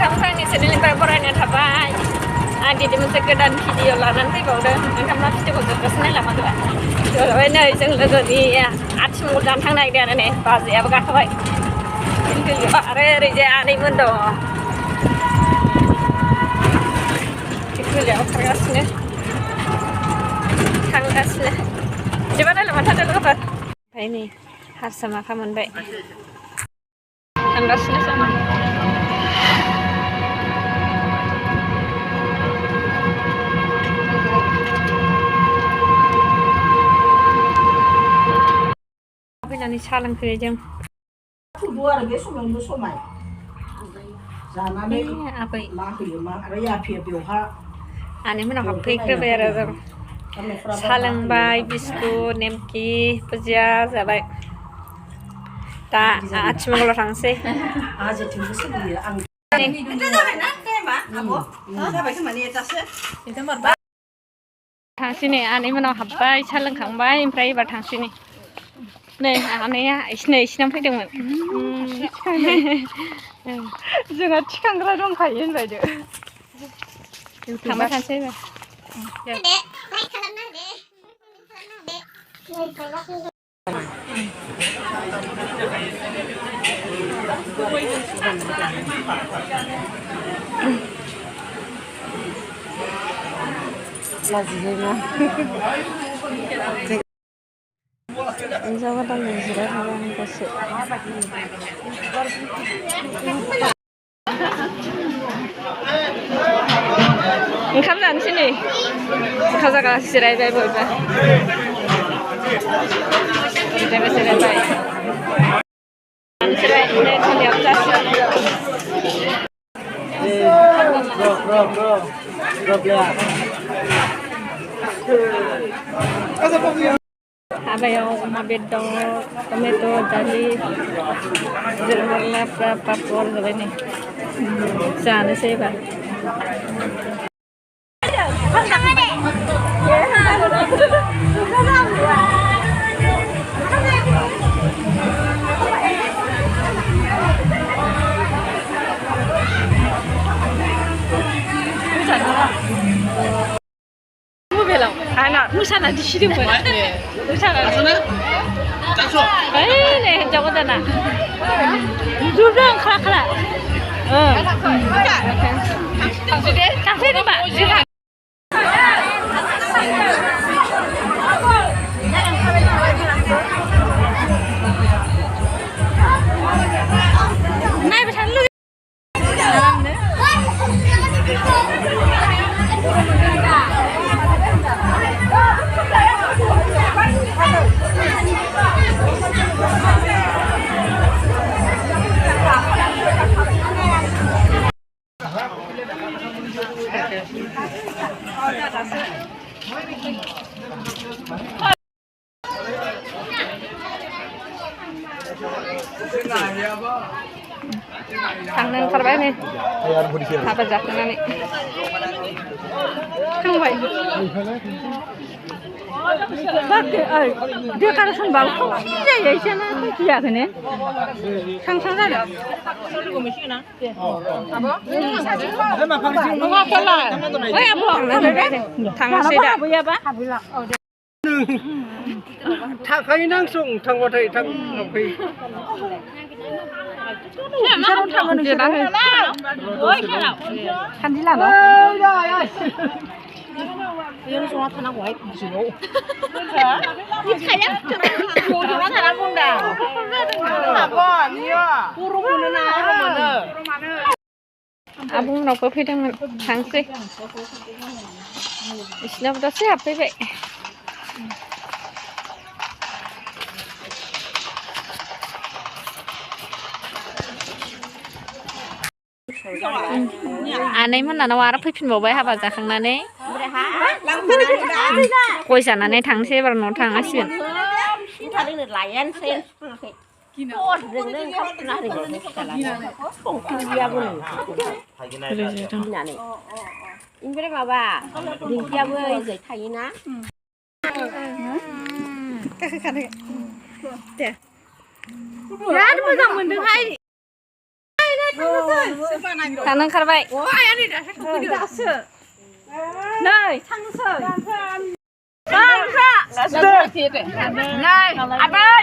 नोंथांनि चेनेलनिफ्राय बरायनाय थाबाय आं दिनै मोनसे गोदान भिडिअ लानानै फैबावदों नोंथांमोना भिडिअखौ जोबजासिम नायलांबाय जाबाय नै जों लोगोनि आथिमंगल जानो थांनो नागिरदों आरो नै बाजैयाबो गाखोबाय आरो ओरैजाय आनैमोन दङ थिगलियाव खारगासिनो थांगासिनो बिदिबा नायलांबाय थादो लोगोफोर ओमफ्राय नै हारसा माखा मोनबाय थांगासिनो जों फैनानै साहा लोंफैयो जों आबै आनैमोनाव हाबफैग्रोबाय आरो जों साहा लोंबाय बिस्कुट नेमकि भुजिया जाबाय दा आथिमंगलाव थांसै थांसै नै आनैमोनाव हाबबाय साहा लोंखांबाय ओमफ्राय एबार थांसै नै आनैया इसिनाव फैदोंमोन जोंहा थिखांग्रा दंखायो होनबायदो थांबाय थानोसै एबार हिन्जावा दालि जिरायनानै आं दसे ओंखाम जानोसै नै ओंखाम जाग्रा जिरायबाय बयबो जिरायबाय नै मोनायाव जासिगोन हाबायाव अमा बेदर टमेट' दालि जोगोनार पापर जाबाय नै जानोसै एबार मबाइलाव आंना मोसाना दिसिदोंमोन मोसानानै ओइ नै हिन्जाव गोदाना नुजोबदों खाला थांसै नामा नायबाय थानो लुगैयो थांनो ओंखारबाय नै हाबा जाखांनानै थांबाय डेकारेसन बाबो जायो एसेनो फैयाखैनो थांसां जादों थांनोसै दा थाखायो नांसं थांबाथाय थांफै सानदि लानो Yang semua tanah white di sini. Saya जना थानांगौ दा हागोन इयो बर' मोनो ना बर' मोनो आबुंनावबो फैदोंमोन थांसै बिसिनावबो दसे हाबफैबाय आनैमोनानाव आरो फैफिनबावबाय हाबा जाखांनानै गय जानानै थांसै एबार न'आव थांनांसिगोन ओमफ्राय माबा दिंखियाबो ओरै थायोना बिराद मोजां मोनदोंहाय थांनो ओंखारबाय नै थांनोसै नै आबै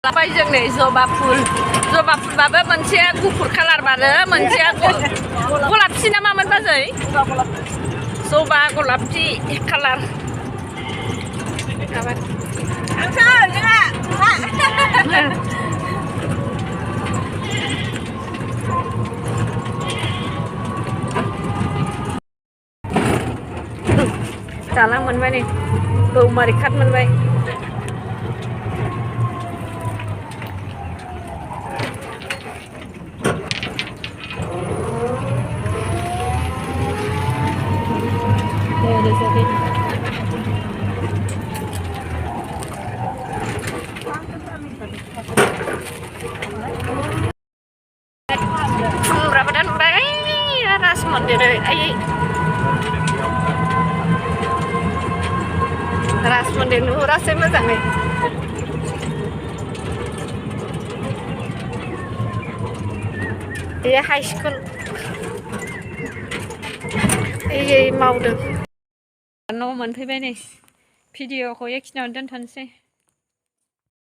लाबाय जों नै जबा फुलबाबो मोनसेया गुफुर कालार बारो मोनसेया गलापसि ना मामोन बाजै जबा गलापसि कालार दालां मोनबाय नै बौमारि खाट मोनबाय berapa dan ras mondir ras mondir nu rasanya moजां nih iya high school iya मावदों न' मोनफैबाय नै भिडिअखौ एखिनियावनो दोनथ'नोसै